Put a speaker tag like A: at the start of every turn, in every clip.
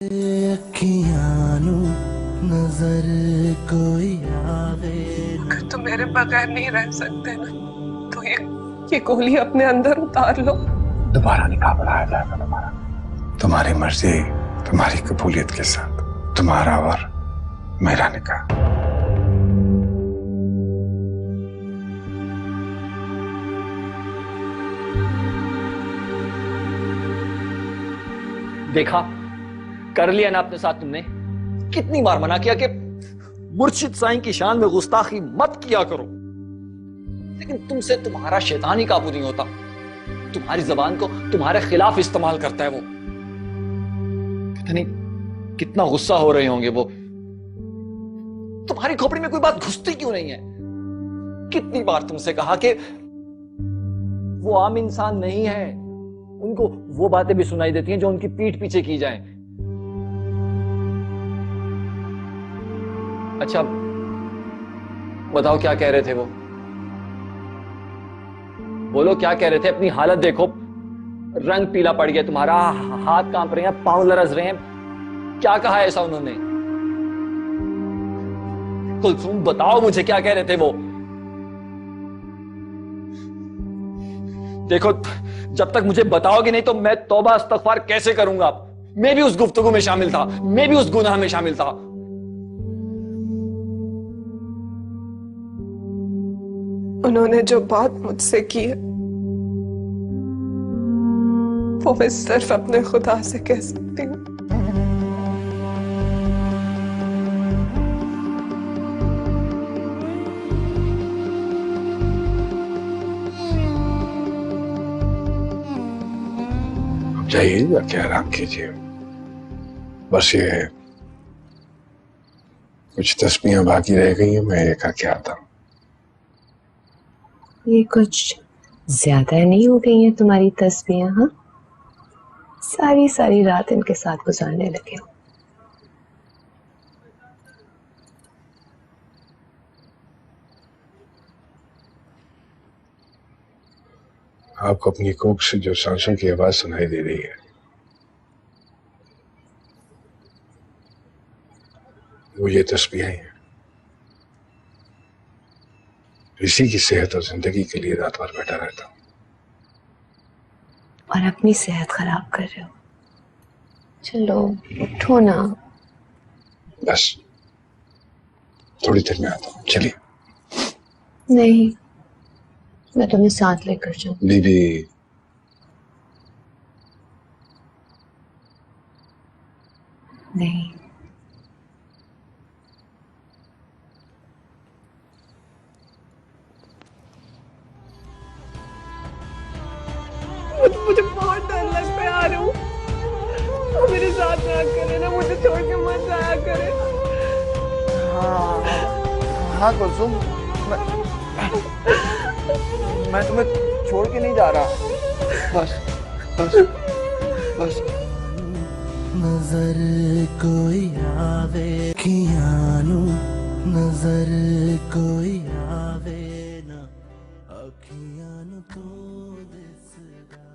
A: नजर कोई आवे।
B: अगर तुम मेरे बगैर नहीं रह सकते ना, तो ये गोली अपने अंदर उतार लो।
C: दोबारा निकाह बढ़ाया जाएगा तुम्हारा, तुम्हारी मर्जी, तुम्हारी कबूलियत के साथ, तुम्हारा और मेरा निकाह।
D: देखा, कर लिया ना अपने साथ तुमने। कितनी बार मना किया कि मुर्शिद साईं की शान में गुस्ताखी मत किया करो, लेकिन तुमसे तुम्हारा शैतान ही काबू नहीं होता। तुम्हारी जबान को तुम्हारे खिलाफ इस्तेमाल करता है वो। पता नहीं कितना गुस्सा हो रहे होंगे वो। तुम्हारी खोपड़ी में कोई बात घुसती क्यों नहीं है? कितनी बार तुमसे कहा कि वो आम इंसान नहीं है, उनको वो बातें भी सुनाई देती हैं जो उनकी पीठ पीछे की जाएं। अच्छा बताओ, क्या कह रहे थे वो? बोलो क्या कह रहे थे? अपनी हालत देखो, रंग पीला पड़ गया तुम्हारा, हाथ कांप रहे हैं, पांव लरज रहे हैं। क्या कहा ऐसा उन्होंने? कुलसुम बताओ मुझे, क्या कह रहे थे वो? देखो, जब तक मुझे बताओगे नहीं तो मैं तौबा इस्तगफार कैसे करूंगा? मैं भी उस गुफ्तगू में शामिल था, मैं भी उस गुनाह में शामिल था।
B: उन्होंने जो बात मुझसे की है, वो मैं सिर्फ अपने खुदा से कह सकती हूँ।
C: जाइए जाके आराम कीजिए। बस ये कुछ तस्बीहें बाकी रह गई हैं, मैं ये खा के आता हूँ।
E: ये कुछ ज्यादा नहीं हो गई हैं तुम्हारी तस्बीहें? हाँ, सारी सारी रात इनके साथ गुजारने लगे हो।
C: आपको अपनी कोख से जो सांसों की आवाज सुनाई दे रही है, वो ये तस्बीहें हैं। इसी की सेहत और जिंदगी के लिए रात भर बैठा रहता हूँ।
E: और अपनी सेहत खराब कर रहे हो। चलो उठो ना।
C: बस थोड़ी देर में आता हूँ, चलिए।
E: नहीं, मैं तुम्हें साथ लेकर जाऊं।
C: बीबी,
E: नहीं,
B: मुझे बहुत डर लगता है आरू। वो मेरे साथ रहा करे ना, मुझे छोड़ के मत जाया करे।
D: हाँ हाँ कुलसुम, मैं तुम्हें छोड़ के नहीं जा रहा। बस बस बस।
A: नजर कोई आवे अखियां नजर कोई आवे ना अखियां तू दिसदा।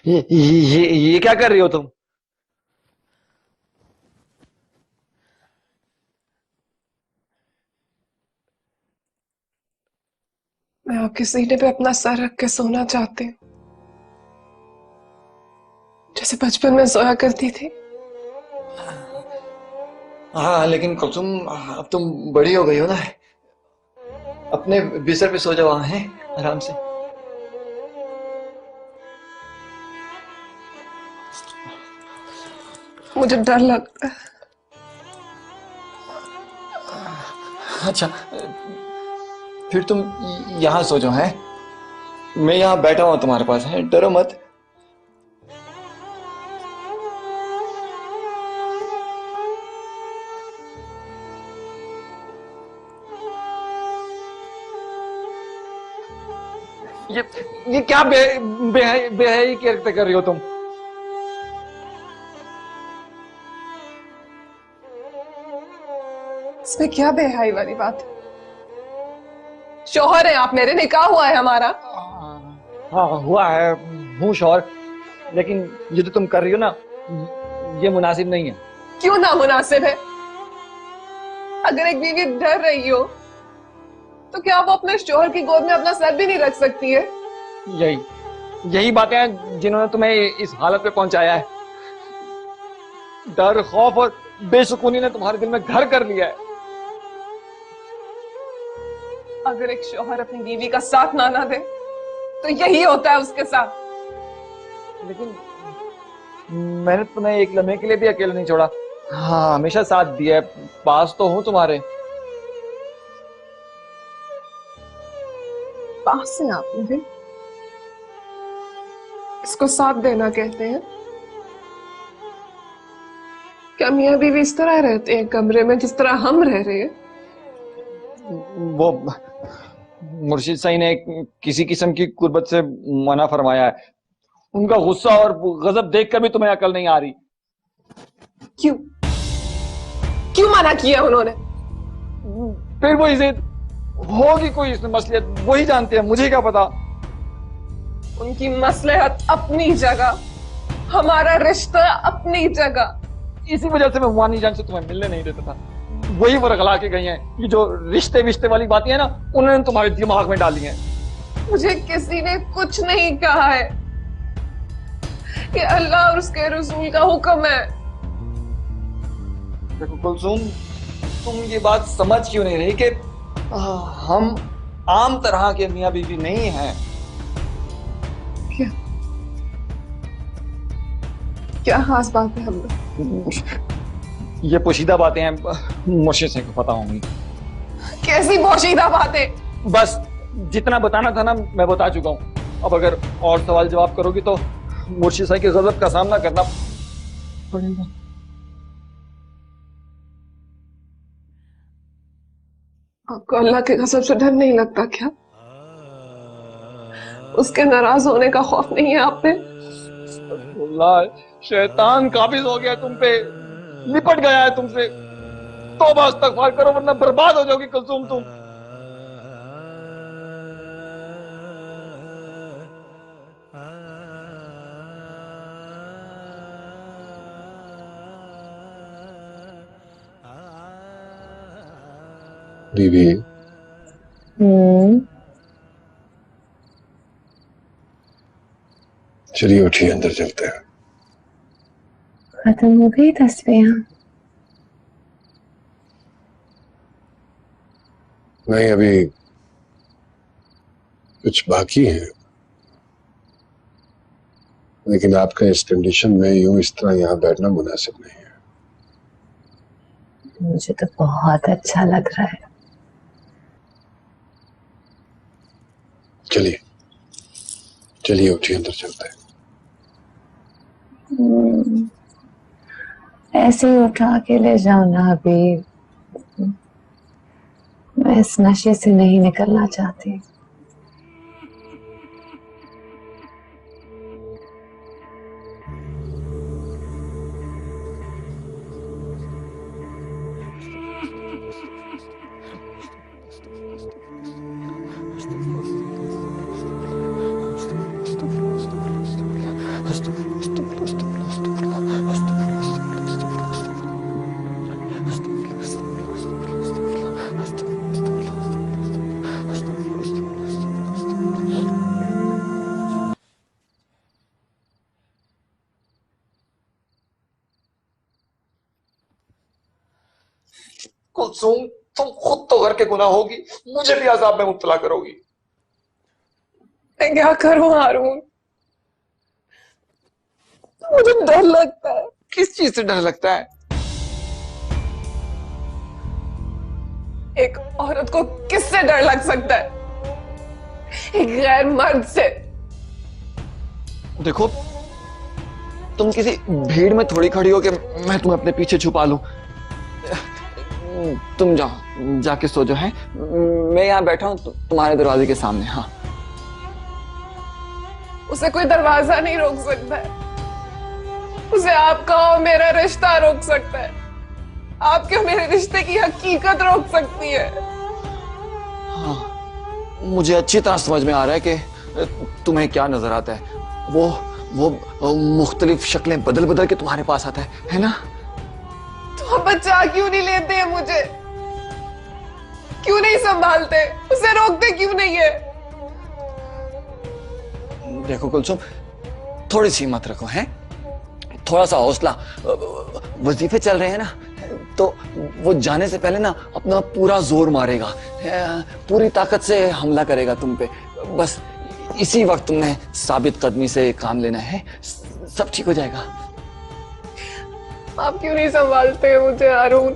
D: ये क्या कर रही हो तुम?
B: मैं आपके सीने पे अपना सर रख के सोना चाहती हूँ, जैसे बचपन में सोया करती थी।
D: हाँ लेकिन कुलसुम, अब तुम बड़ी हो गई हो ना। अपने बिस्तर पे सो जाओ, हैं आराम से।
B: मुझे डर लगता है।
D: अच्छा फिर तुम यहाँ सो जाओ, है? मैं यहाँ बैठा हूँ तुम्हारे पास, है? डरो मत। ये क्या बेहयाई की हरकतें कर रही हो तुम?
B: इसमें क्या बेहाई वाली बात है? शौहर है आप मेरे, निकाह हुआ है हमारा।
D: हाँ हुआ है, हूँ शौहर, लेकिन ये तो तुम कर रही हो ना, ये मुनासिब नहीं है।
B: क्यों ना मुनासिब है? अगर एक बीवी डर रही हो तो क्या वो अपने शौहर की गोद में अपना सर भी नहीं रख सकती है?
D: यही बातें हैं जिन्होंने तुम्हें इस हालत पे पहुंचाया है। डर, खौफ और बेसुकूनी ने तुम्हारे दिल में घर कर लिया है।
B: अगर एक शौहर अपनी बीवी का साथ ना दे तो यही होता है उसके साथ।
D: लेकिन मैंने तुम्हें एक लम्हे के लिए भी अकेला नहीं छोड़ा। हाँ, हमेशा साथ दिया है, पास तो हूं तुम्हारे।
B: पास हैं आप मेरे? इसको साथ देना कहते हैं? क्या मियां बीवी इस तरह रहते हैं कमरे में जिस तरह हम रह रहे हैं?
D: वो मुर्शिद साईं ने किसी किस्म की कुर्बत से मना फरमाया है। उनका गुस्सा और गजब देखकर भी तुम्हें अकल नहीं आ रही।
B: क्यों क्यों मना किया उन्होंने?
D: फिर वही जिद होगी, कोई इसमें मसलियत वही जानते हैं, मुझे क्या पता।
B: उनकी मसलहत अपनी जगह, हमारा रिश्ता अपनी जगह।
D: इसी वजह से मैं वानी जान से तुम्हें मिलने नहीं देता था। वही वरगला के गई हैं। ये जो रिश्ते विश्ते वाली बातें हैं ना, उन्होंने तुम्हारे दिमाग में डाली हैं।
B: मुझे किसी ने कुछ नहीं कहा है। ये अल्लाह और उसके रसूल का हुक्म है।
D: देखो कुलसुम, तुम ये बात समझ क्यों नहीं रही कि हम आम तरह के मियां बीवी नहीं हैं।
B: क्या खास बात है हम में?
D: ये पोशीदा बातें हैं, मुर्शिद से को पता होंगी।
B: कैसी पोशीदा बातें?
D: बस जितना बताना था ना, मैं बता चुका हूँ। अब अगर और सवाल जवाब करोगी तो मुर्शिद साहब के गजब का सामना करना पड़ेगा।
B: आपको अल्लाह के गजब से डर नहीं लगता क्या? उसके नाराज होने का खौफ नहीं है आप पे?
D: शैतान काबिज हो गया तुम पे, निपट गया है तुमसे। तौबा इस्तगफार करो वरना बर्बाद हो जाओगी कुलसुम तुम।
C: बीबी, चलिए उठिए, अंदर चलते हैं।
E: खत्म हो गई तस्वीरें?
C: नहीं, अभी कुछ बाकी है, लेकिन आपका इस कंडीशन में यूं इस तरह यहाँ बैठना मुनासिब नहीं है।
E: मुझे तो बहुत अच्छा लग रहा है।
C: चलिए चलिए उठिए, अंदर चलते हैं।
E: ऐसे ही उठा के ले जाओ ना अभी। मैं इस नशे से नहीं निकलना चाहती।
D: कुलसुम, तुम खुद तो घर के गुनाह होगी, मुझे भी अजाब में मुब्तला करोगी।
B: मैं क्या करूं हारून? मुझे डर लगता है।
D: किस चीज से डर लगता है?
B: एक औरत को किससे डर लग सकता है? एक गैर मर्द से।
D: देखो, तुम किसी भीड़ में थोड़ी खड़ी हो कि मैं तुम्हें अपने पीछे छुपा लूं। तुम जाओ, जाके सो जाओ। है, मैं यहां बैठा हूं तुम्हारे दरवाजे के सामने। हाँ,
B: उसे कोई दरवाजा नहीं रोक सकता है। उसे आपका और मेरा रिश्ता रोक सकता है। आपके और मेरे रिश्ते की हकीकत रोक सकती है।
D: हाँ, मुझे अच्छी तरह समझ में आ रहा है कि तुम्हें क्या नजर आता है। वो मुख्तलिफ शक्लें बदल बदल के तुम्हारे पास आता है ना?
B: तो आप बचा क्यों नहीं लेते हैं मुझे? क्यों नहीं संभालते? उसे रोकते क्यों नहीं है?
D: देखो कुलसुम, थोड़ी सी हिम्मत रखो। हैं, थोड़ा सा हौसला। वजीफे चल रहे हैं ना, तो वो जाने से पहले ना अपना पूरा जोर मारेगा, पूरी ताकत से हमला करेगा तुम पे। बस इसी वक्त तुमने साबित कदमी से काम लेना है, सब ठीक हो जाएगा।
B: आप क्यों नहीं संभालते हैं मुझे अरुण?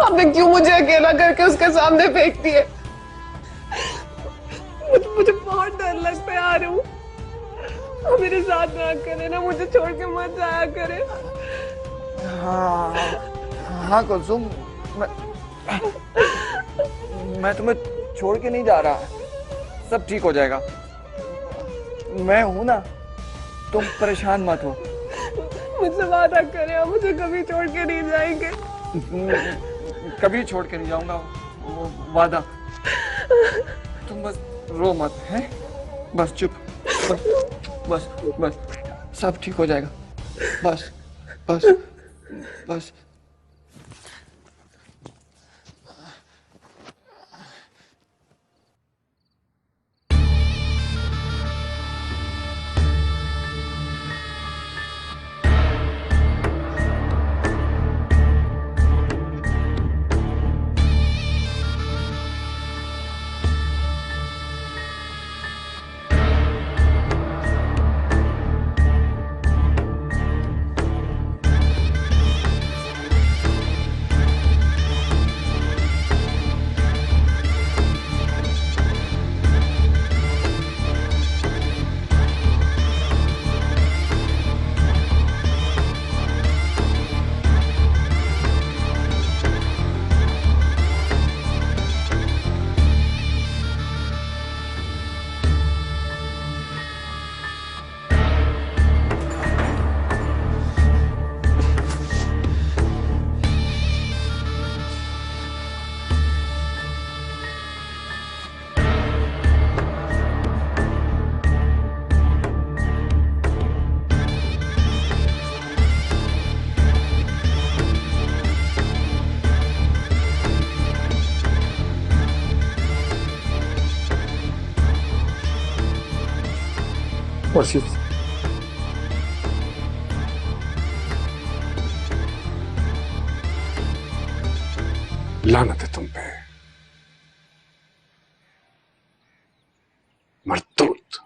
B: आपने क्यों मुझे अकेला करके उसके सामने फेंक दिए? मुझे बहुत डर लगता है अरुण। आप मेरे साथ ना करे ना, मुझे छोड़ के मत जाया करे।
D: हाँ कुलसुम, मैं तुम्हें छोड़ के नहीं जा रहा, सब ठीक हो जाएगा। मैं हूं ना, तुम परेशान मत हो।
B: मुझसे वादा करें, आप मुझे कभी छोड़ के नहीं जाएंगे।
D: कभी छोड़ के नहीं जाऊंगा, वो वादा। तुम बस रो मत, है? बस चुप, बस बस बस, सब ठीक हो जाएगा। बस बस बस। मुर्शिद,
C: लानत है तुम पे, मरदूद,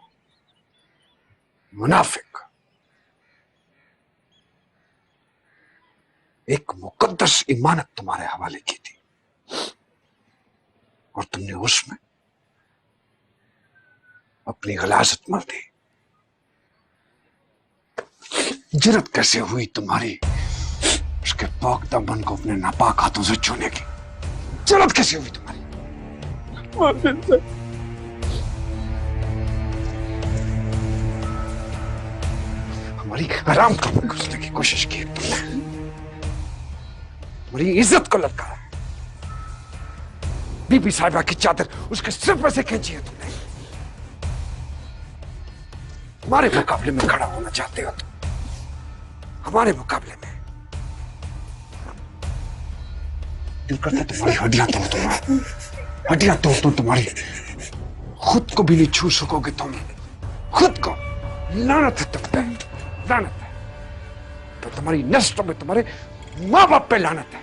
C: मुनाफिक। एक मुकद्दस इमानत तुम्हारे हवाले की थी और तुमने उसमें अपनी गलाजत मर दी। जुर्रत कैसे हुई तुम्हारी उसके पाक दामन को अपने नापाक हाथों से छूने की? जुर्रत कैसे हुई तुम्हारी? हमारी हराम कमर घुसने की कोशिश की तुमने, हमारी इज्जत को लटकाया, बीबी साहिबा की चादर उसके सिर पर से खींची है तुमने। हमारे मुकाबले में खड़ा होना चाहते हो तुम, हमारे मुकाबले में? दिल करता तुम्हारी हड्डियां तोड़ दूं, हड्डियां तोड़ दूं तुम्हारी। खुद को भी नहीं छू सकोगे तुम, खुद को। लानत है तुम पे, लानत है। तो तुम्हारी नस्लों में तुम्हारे माँ बाप पे लानत है।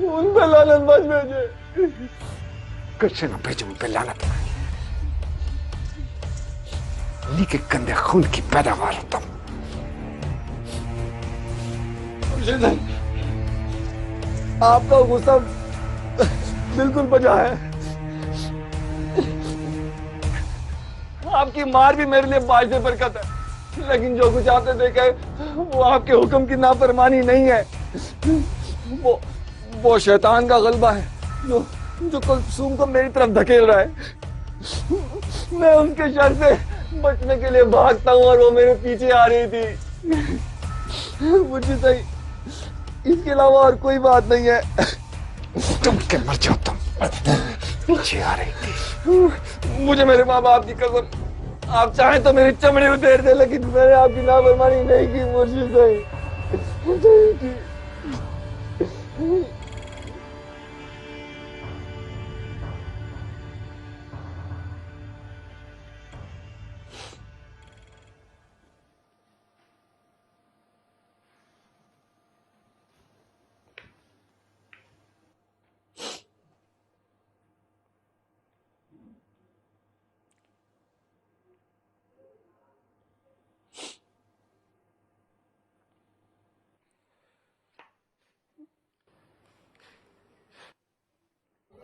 D: उन पे लानत मत भेजे।
C: कैसे ना भेजो उन पे लानत? उन्हीं के गंदे खून की पैदावार हो तुम।
D: आपका गुस्सा बिल्कुल बजा है। आपकी मार भी मेरे लिए बाइज़ बरकत है, लेकिन जो कुछ आपने देखा है वो आपके हुक्म की नाफरमानी नहीं है, वो शैतान का गलबा है जो कुलसूम को मेरी तरफ धकेल रहा है। मैं उसके शर से बचने के लिए भागता हूँ और वो मेरे पीछे आ रही थी। मुझे सही इसके अलावा और कोई बात नहीं है।
C: तुम क्या मर जाओ, तुम पीछे आ रही थी।
D: मुझे मेरे माँ बाप की कसम, आप चाहें तो मेरी चमड़ी उतेर दे, लेकिन मैंने आपकी नाफरमानी नहीं की। मुझे सही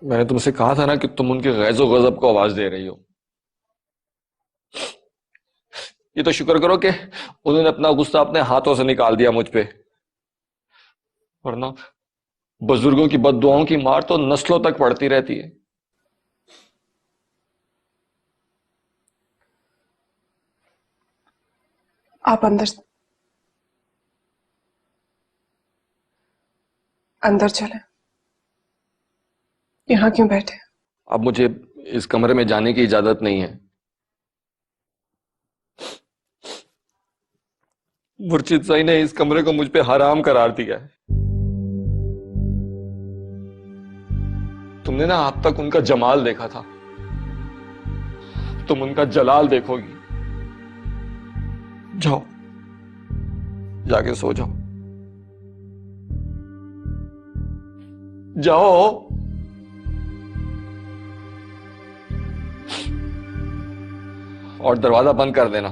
D: मैंने तुमसे कहा था ना कि तुम उनके गैज़ो गज़ब को आवाज दे रही हो। ये तो शुक्र करो कि उन्होंने अपना गुस्सा अपने हाथों से निकाल दिया मुझ पे, वरना बुजुर्गों की बद्दुआओं की मार तो नस्लों तक पड़ती रहती है।
B: आप अंदर चले, यहां क्यों बैठे?
D: अब मुझे इस कमरे में जाने की इजाजत नहीं है। मुर्शिद साईं ने इस कमरे को मुझ पे हराम करार दिया है। तुमने ना अब तक उनका जमाल देखा था, तुम उनका जलाल देखोगी। जाओ, जाके सो जाओ, जाओ। और दरवाजा बंद कर देना।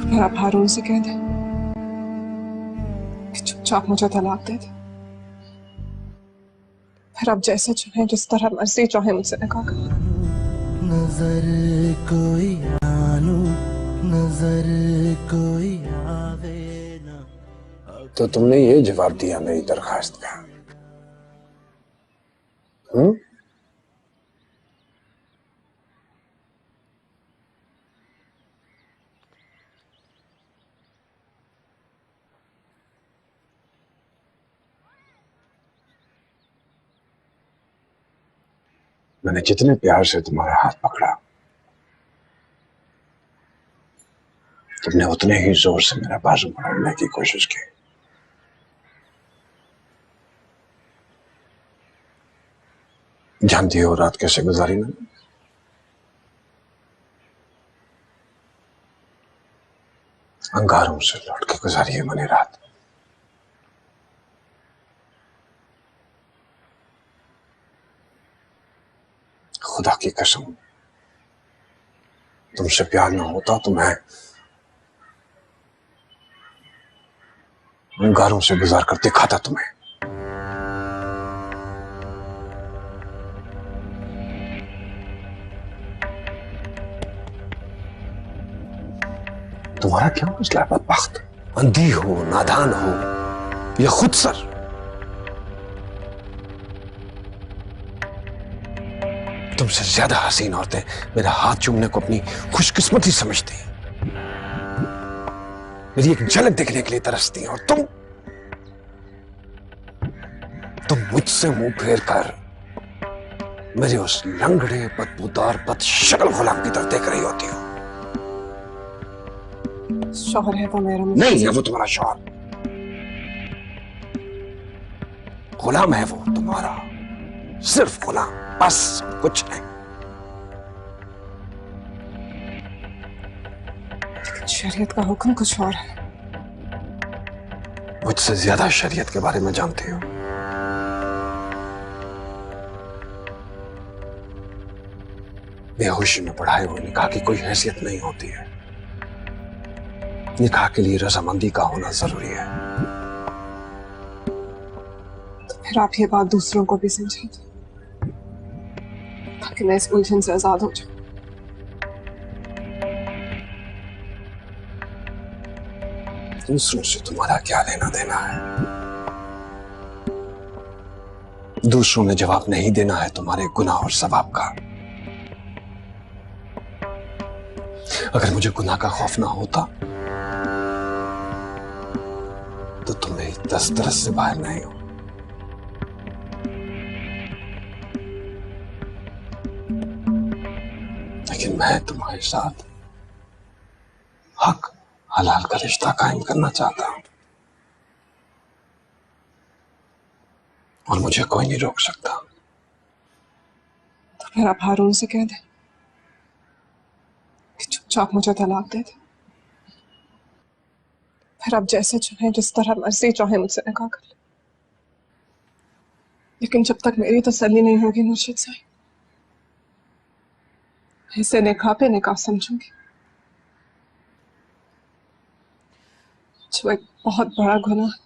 B: फिर आप हारून से कह दें कि चुपचाप मुझे तलाक दे दे। फिर आप जैसे चाहें, जिस तरह मर्जी चाहे मुझसे निकाह करें।
A: नजर कोई आनू, नजर कोई आवे ना।
C: तो तुमने ये जवाब दिया मेरी दरखास्त का? मैंने जितने प्यार से तुम्हारा हाथ पकड़ा, तुमने उतने ही जोर से मेरा बाजू पकड़ने की कोशिश की। जानती हो रात कैसे गुजारी मैंने? अंगारों से लौट के गुजारी है मैंने रात। खुदा की कसम, तुमसे प्यार ना होता तो मैं अंगारों से गुजार कर दिखाता तुम्हें। तुम्हारा क्या मसला है बदबख्त? अंधी हो, नादान हो या खुदसर? तुमसे ज्यादा हसीन औरतें मेरा हाथ चूमने को अपनी खुशकिस्मती समझती हैं, मेरी एक झलक देखने के लिए तरसती हैं, और तुम मुझसे मुंह फेर कर मेरे उस लंगड़े बदबूदार बदशक्ल गुलाम की तरफ देख रही होती हो।
B: शौहर है वो मेरा।
C: नहीं है वो तुम्हारा शौहर, गुलाम है वो तुम्हारा, सिर्फ गुलाम, बस कुछ नहीं।
B: शरीयत का हुक्म कुछ और है।
C: मुझसे ज्यादा शरीयत के बारे में जानती हो। बेहोशी में पढ़ाए हुए निकाह की कोई हैसियत नहीं होती है। निकाह के लिए रजामंदी का होना जरूरी है।
B: तो फिर आप ये बात दूसरों को भी समझा दो ताकि मैं इस उलझन से आजाद हो जाऊं।
C: दूसरों से तुम्हारा क्या लेना देना है? दूसरों में जवाब नहीं देना है तुम्हारे गुनाह और सवाब का। अगर मुझे गुनाह का खौफ ना होता तो तुम मेरी 10 दरस से बाहर नहीं हो। लेकिन मैं तुम्हारे साथ हक हलाल का रिश्ता कायम करना चाहता हूं और मुझे कोई नहीं रोक सकता।
B: तो फिर आप हारून से कह दें कि चुपचाप मुझे तलाक दे दे। फिर आप जैसे चाहें, जिस तरह मर्जी चाहें मुझसे निकाह कर ले। लेकिन जब तक मेरी तसल्ली नहीं होगी मुर्शिद साईं, इसे निकाह पे निकाह समझूंगी, जो एक बहुत बड़ा गुनाह है।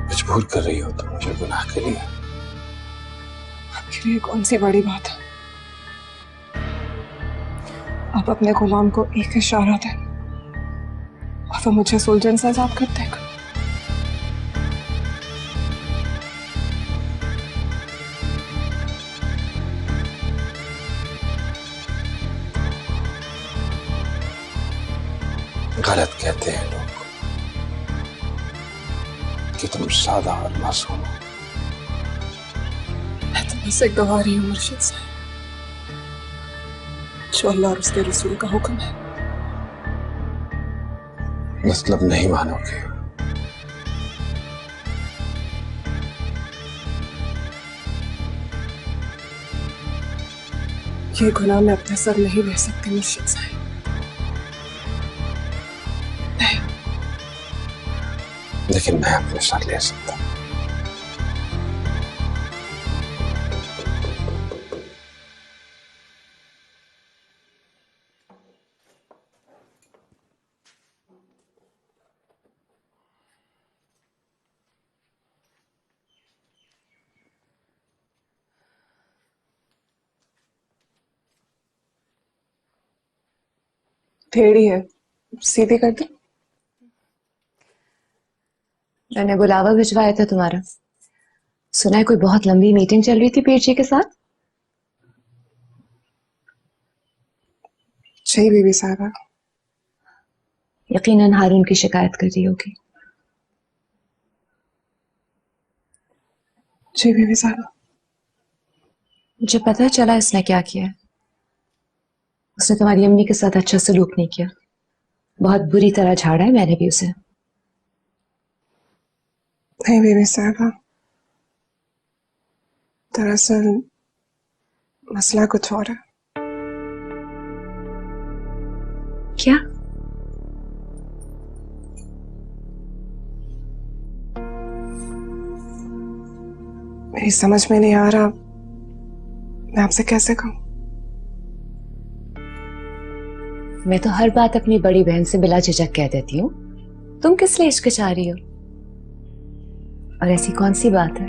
C: मजबूर कर रही हो तुम मुझे गुनाह के लिए।
B: आपके लिए कौन सी बड़ी बात है? आप अपने गुलाम को एक इशारा दें और वो मुझे सुलझन से आजाद कर देगा।
C: गलत कहते हैं लोग कि तुम सादा और मासूम हो।
B: मैं तो बस एक गवारी हूँ मुर्शिद साईं, जो अल्लाह और उसके रसूल का हुक्म है।
C: मतलब नहीं मानोगे?
B: ये गुनाह मैं अपने सर नहीं ले सकती मुर्शिद साईं।
C: लेकिन मैं अपने साथ ले सकता हूं।
B: टेढ़ी है, सीधी कर दो।
E: मैंने बुलावा भिजवाया था तुम्हारा। सुना है कोई बहुत लंबी मीटिंग चल रही थी पीर जी के साथ।
B: जी बीबी साहबा।
E: यकीनन हारून की शिकायत कर रही होगी।
B: जी बीबी साहबा।
E: मुझे पता चला इसने क्या किया है। उसने तुम्हारी अम्मी के साथ अच्छा सलूक नहीं किया, बहुत बुरी तरह झाड़ा है मैंने भी उसे।
B: नहीं बीबी साहबा, दरअसल मसला कुछ और है।
E: क्या?
B: मेरी समझ में नहीं आ रहा मैं आपसे कैसे कहूं।
E: मैं तो हर बात अपनी बड़ी बहन से बिला झिझक कह देती हूँ, तुम किस लिए हिचकिचा रही हो? और ऐसी कौन सी बात है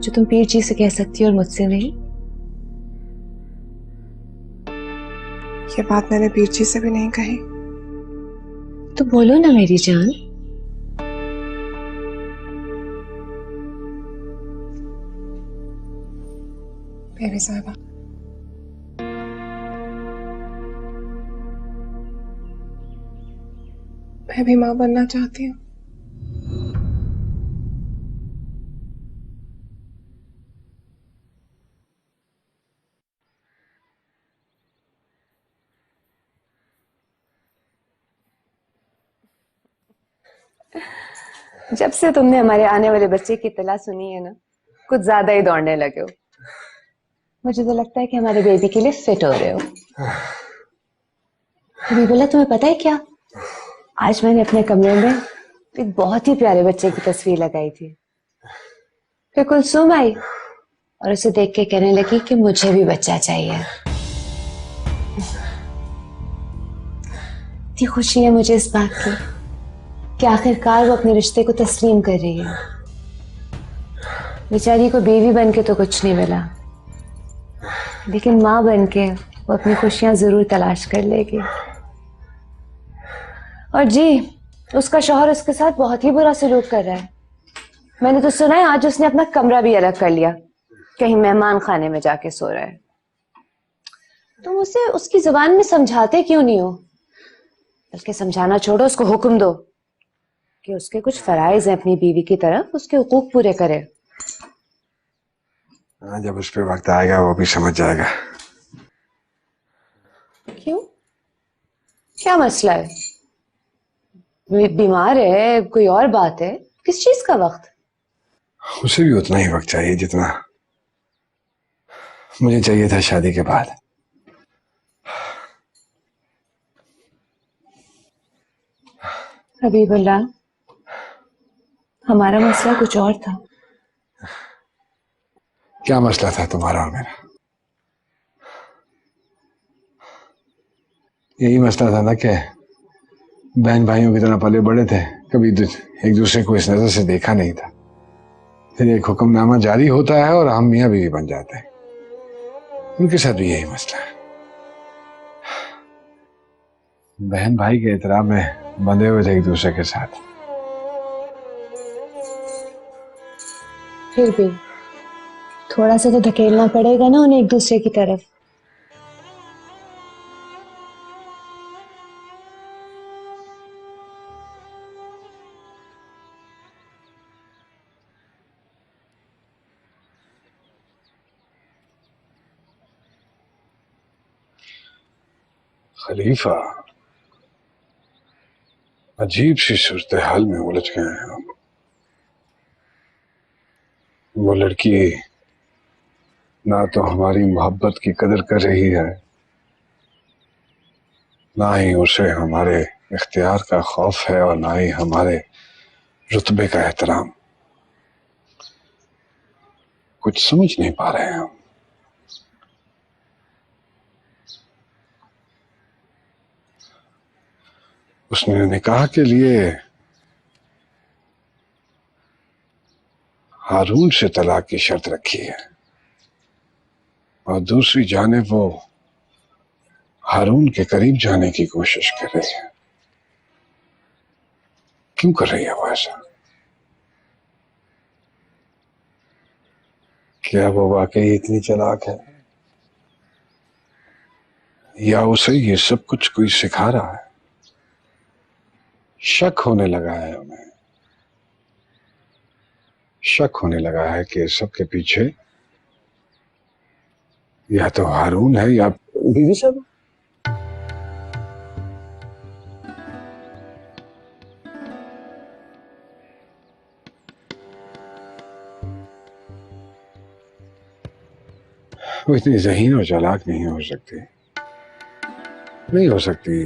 E: जो तुम पीर जी से कह सकती हो और मुझसे नहीं?
B: ये बात मैंने पीर जी से भी नहीं कही।
E: तो बोलो ना मेरी जान।
B: बेबी साहबा, मैं भी मां बनना चाहती हूँ।
E: जब से तुमने हमारे आने वाले बच्चे की इत्तला सुनी है ना, कुछ ज्यादा ही दौड़ने लगे हो। मुझे तो लगता है कि हमारे बेबी के लिए फिट हो रहे हो। अभी बोला, तुम्हें पता है क्या, आज मैंने अपने कमरे में एक बहुत ही प्यारे बच्चे की तस्वीर लगाई थी। फिर कुलसुम आई और उसे देख के कहने लगी कि मुझे भी बच्चा चाहिए। इतनी खुशी है मुझे इस बात की कि आखिरकार वो अपने रिश्ते को तस्लीम कर रही है। बेचारी को बीवी बन के तो कुछ नहीं मिला, लेकिन माँ बन के वो अपनी खुशियां जरूर तलाश कर लेगी। और जी, उसका शौहर उसके साथ बहुत ही बुरा सलूक कर रहा है। मैंने तो सुना है आज उसने अपना कमरा भी अलग कर लिया, कहीं मेहमान खाने में जाके सो रहा है। तुम उसे उसकी जुबान में समझाते क्यों नहीं हो? बल्कि समझाना छोड़ो, उसको हुक्म दो कि उसके कुछ फराइज हैं अपनी बीवी की तरफ, उसके हुकूक पूरे करे।
C: हाँ, जब उस पर वक्त आएगा वो भी समझ जाएगा।
E: क्यों, क्या मसला है? बीमार है, कोई और बात है? किस चीज का वक्त?
C: उसे भी उतना ही वक्त चाहिए जितना मुझे चाहिए था शादी के बाद।
E: हबीबुल्लाह, हमारा मसला कुछ और था।
C: क्या मसला था तुम्हारा और मेरा? यही मसला था ना कि बहन भाइयों की तरह पले बड़े थे, कभी एक दूसरे को इस नजर से देखा नहीं था। फिर एक हुक्मनामा जारी होता है और हम मियां बीवी बन जाते हैं। उनके साथ भी यही मसला है। बहन भाई के एहतराम में बंधे हुए थे एक दूसरे के साथ।
E: फिर भी थोड़ा सा तो धकेलना पड़ेगा ना उन्हें एक दूसरे की तरफ।
C: खलीफा, अजीब सी सूरत हाल में उलझ गए हैं हम। वो लड़की ना तो हमारी मोहब्बत की कदर कर रही है, ना ही उसे हमारे इख्तियार का खौफ है, और ना ही हमारे रुतबे का एहतराम। कुछ समझ नहीं पा रहे हैं हम। उसने निकाह के लिए हारून से तलाक की शर्त रखी है, और दूसरी जानिब वो हारून के करीब जाने की कोशिश कर रही है। क्यों कर रही है वो ऐसा? क्या वो वाकई इतनी चालाक है, या उसे ये सब कुछ कोई सिखा रहा है? शक होने लगा है हमें, शक होने लगा है कि सबके पीछे या तो हारून है या बीवी साहब। वो इतनी ज़हीन और चालाक नहीं हो सकती, नहीं हो सकती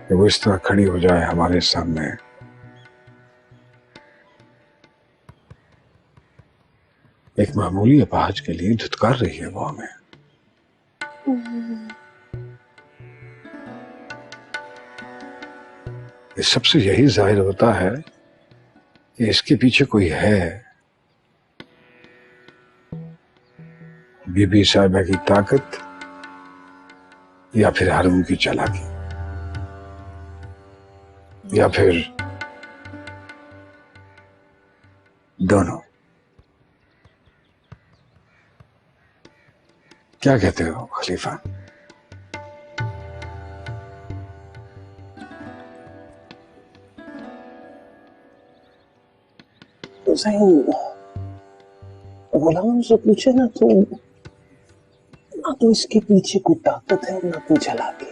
C: कि वो इस तरह खड़ी हो जाए हमारे सामने। एक मामूली अपाहज के लिए धुतकार रही है वो हमें। इस सबसे यही जाहिर होता है कि इसके पीछे कोई है। बीबी साहिबा की ताकत या फिर हारून की चालाकी, या फिर दोनों। क्या कहते हो खलीफा?
A: तो सही गुलाम से पूछे ना तो इसके पीछे कोई ताकत है ना कोई चालाकी।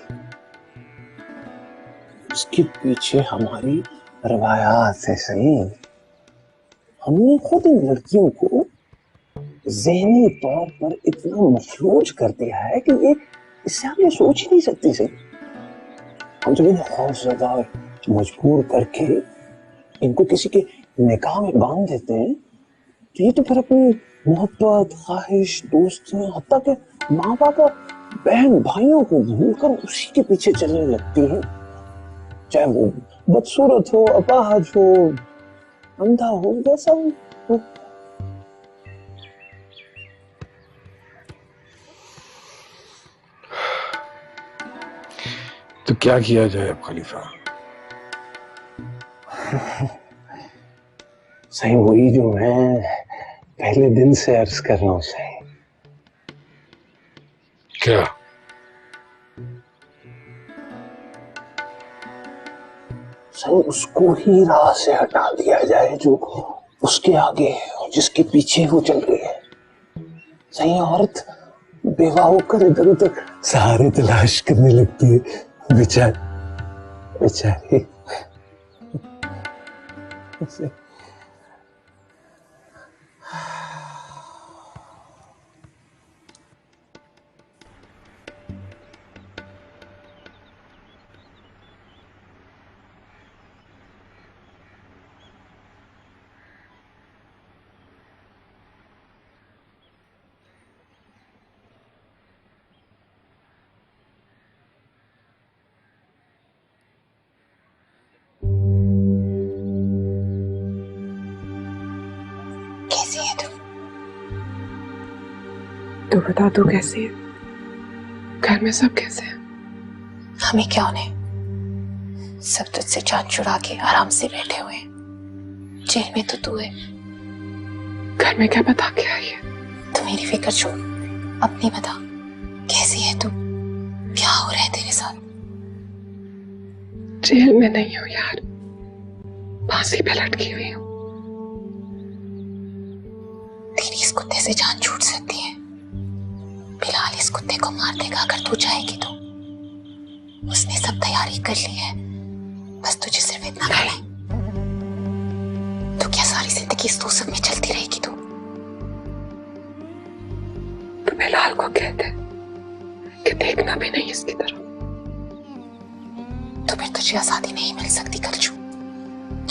A: उसके पीछे हमारी रवायात है। सही, हमने खुद इन लड़कियों को ज़हनी तौर पर इतना मफलूज कर दिया है कि ये इससे आगे सोच ही नहीं सकती सही। हम जब इन्हें खौफजदा मजबूर करके इनको किसी के निकाह में बांध देते हैं तो ये तो फिर अपनी मोहब्बत, ख्वाहिश, दोस्तियां, हत्ता के माँ बाप और बहन भाइयों को भूलकर उसी के पीछे चलने लगती हैं, चाहे वो बदसूरत हो, अपाहज हो, अंधा हो, जैसा हो।
C: तो क्या किया जाए अब खलीफा?
A: सही वही जो मैं पहले दिन से अर्ज कर रहा हूं सही।
C: क्या?
A: सही उसको ही राह से हटा दिया जाए जो उसके आगे और जिसके पीछे वो चल रही है। सही औरत बेवा होकर इधर उधर सहारे तलाश करने लगती है, बेचारी।
E: कैसी है तू?
B: तू बता, तू कैसी है? घर में सब कैसे हैं?
E: हमें क्या उन्हें? सब तुझसे जान छुड़ा के आराम से बैठे हुए हैं। जेल में तो तू है।
B: घर में क्या बता के आई है?
E: तू मेरी फिक्र छोड़, अपनी बता। कैसी है तू? क्या हो रहा है तेरे साथ?
B: जेल में नहीं हूँ यार, फांसी पे लटकी हुई हूँ।
E: तेरी इस कुत्ते से जान छूट सकती है। बिलाल इस कुत्ते को मार देगा अगर तू चाहेगी तो। उसने सब तैयारी कर ली है, बस तुझे सिर्फ इतना करना है। तो क्या सारी जिंदगी इस दोज़ख में चलती रहेगी तू?
B: तो बिलाल को कहते कि देखना भी नहीं इसकी तरफ।
E: तो फिर तुझे आजादी नहीं मिल सकती कलजू।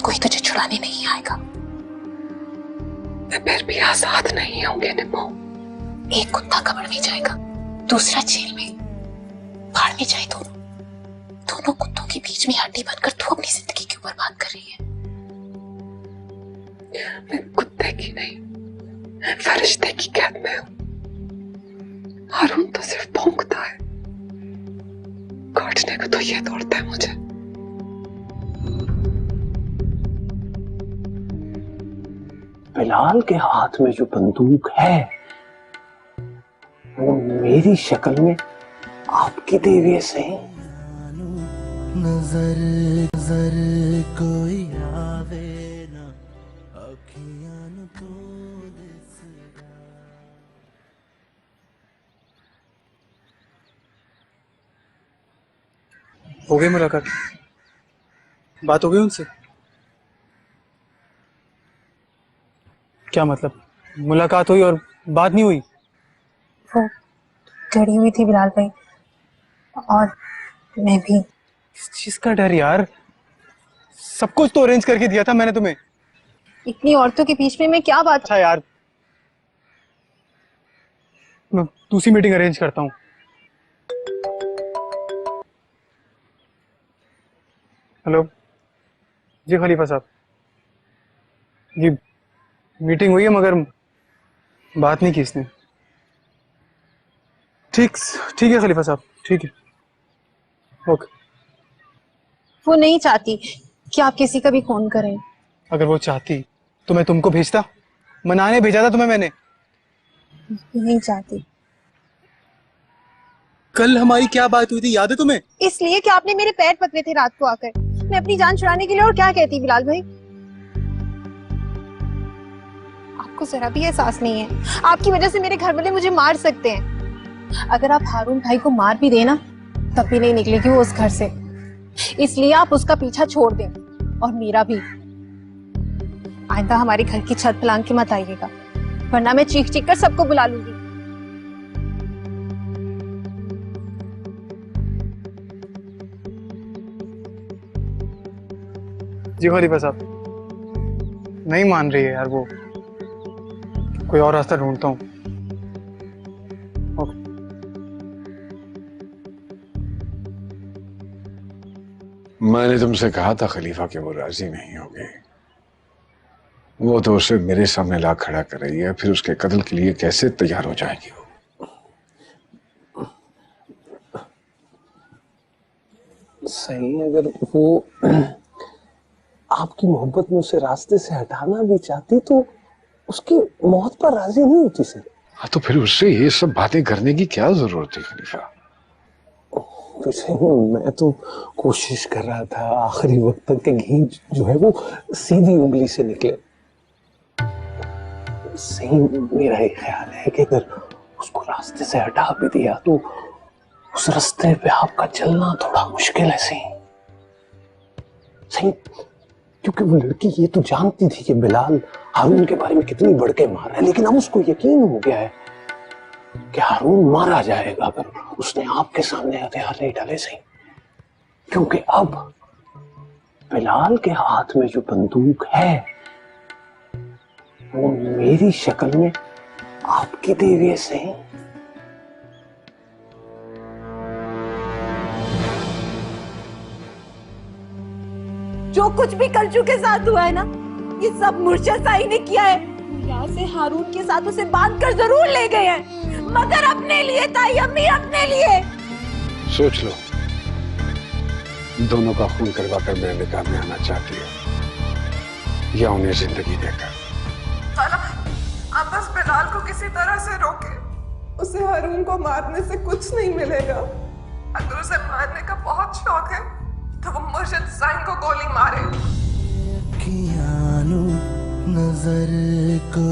E: कोई तुझे छुड़ाने नहीं आएगा।
B: मैं फिर भी आजाद नहीं होंगे निम्मो।
E: एक कुत्ता कब्र में जाएगा, दूसरा जेल में। भाड़ में जाए दोनों कुत्तों के बीच में हड्डी बनकर तू अपनी जिंदगी क्यों बर्बाद कर रही है?
B: मैं कुत्ते की नहीं, फरिश्ते की कैद में हूँ। हारून तो सिर्फ भौंकता है, काटने को तो ये दौड़ता है मुझे।
A: बिलाल के हाथ में जो बंदूक है वो मेरी शक्ल में आपकी देवी है सही।
F: नजर नजर कोई आवे ना, अखियां तो दिसदा।
G: हो गई मुलाकात? बात हो गई उनसे? क्या मतलब मुलाकात हुई और बात नहीं हुई?
H: वो डरी हुई थी बिलाल भाई, और मैं भी।
G: किस चीज का डर यार? सब कुछ तो अरेंज करके दिया था मैंने तुम्हें।
H: इतनी औरतों के बीच में मैं क्या बात।
G: अच्छा यार, मैं दूसरी मीटिंग अरेंज करता हूँ। हेलो जी खलीफा साहब जी, मीटिंग हुई है मगर बात नहीं की इसने। ठीक है खलीफा साहब, ठीक है, ओके।
H: वो नहीं चाहती कि आप किसी का भी फोन करें।
G: अगर वो चाहती तो मैं तुमको भेजता, मनाने भेजा था तुम्हें मैंने।
H: नहीं चाहती।
G: कल हमारी क्या बात हुई थी याद है तुम्हें?
H: इसलिए कि आपने मेरे पैर पकड़े थे रात को आकर, मैं अपनी जान छुड़ाने के लिए। और क्या कहती बिलाल भाई? आपको जरा भी एहसास नहीं है, आपकी वजह से मेरे घर वाले मुझे मार सकते हैं। अगर आप हारून भाई को मार भी देना तब भी नहीं निकलेगी वो उस घर से। इसलिए आप उसका पीछा छोड़ दें, और मेरा भी। आइंदा हमारे घर की छत फैलांग के मत आइएगा। वरना मैं चीख चीख कर सबको बुला लूंगी।
G: जी खलीफा साहब, नहीं मान रही है यार वो, कोई और रास्ता ढूंढता हूँ।
C: मैंने तुमसे कहा था खलीफा कि वो राजी नहीं होगी। वो तो उसे मेरे सामने ला खड़ा कर रही है, फिर उसके कत्ल के लिए कैसे तैयार हो जाएगी वो?
A: सही, अगर वो आपकी मोहब्बत में उसे रास्ते से हटाना भी चाहती तो उसकी मौत पर राजी नहीं होती सर।
C: हाँ, तो फिर उससे ये सब बातें करने की क्या जरूरत है खलीफा?
A: वैसे मैं तो कोशिश कर रहा था आखिरी वक्त तक के घी जो है वो सीधी उंगली से निकले। सही, मेरा ये ख्याल है कि अगर उसको रास्ते से हटा भी दिया तो उस रास्ते पे आपका चलना थोड़ा मुश्किल है। सही सही, क्योंकि वो लड़की ये तो जानती थी कि बिलाल हारून के बारे में कितनी बढ़ के मार रहा है, लेकिन अब उसको यकीन हो गया है कि हारून मारा जाएगा अगर उसने आपके सामने हथियार नहीं डाले। सही, क्योंकि अब बिलाल के हाथ में जो बंदूक है वो मेरी शक्ल में आपकी दी हुई है। सही,
H: जो कुछ भी कलजू के साथ हुआ है ना, ये सब मुर्शिद साई ने किया है। यहाँ से हारून के साथ उसे बांध कर जरूर ले गए हैं, मगर अपने लिए ताई अम्मी, अपने लिए।
C: सोच लो, दोनों का खून करवा कर मेरे निकाह में आना चाहती है या उन्हें जिंदगी देकर?
B: आप बस बिलाल को किसी तरह से रोके। उसे हारून को मारने से कुछ नहीं मिलेगा। अगर उसे मारने का बहुत शौक है तो वो मुर्शिद साईं को गोली मारे।
F: नजर को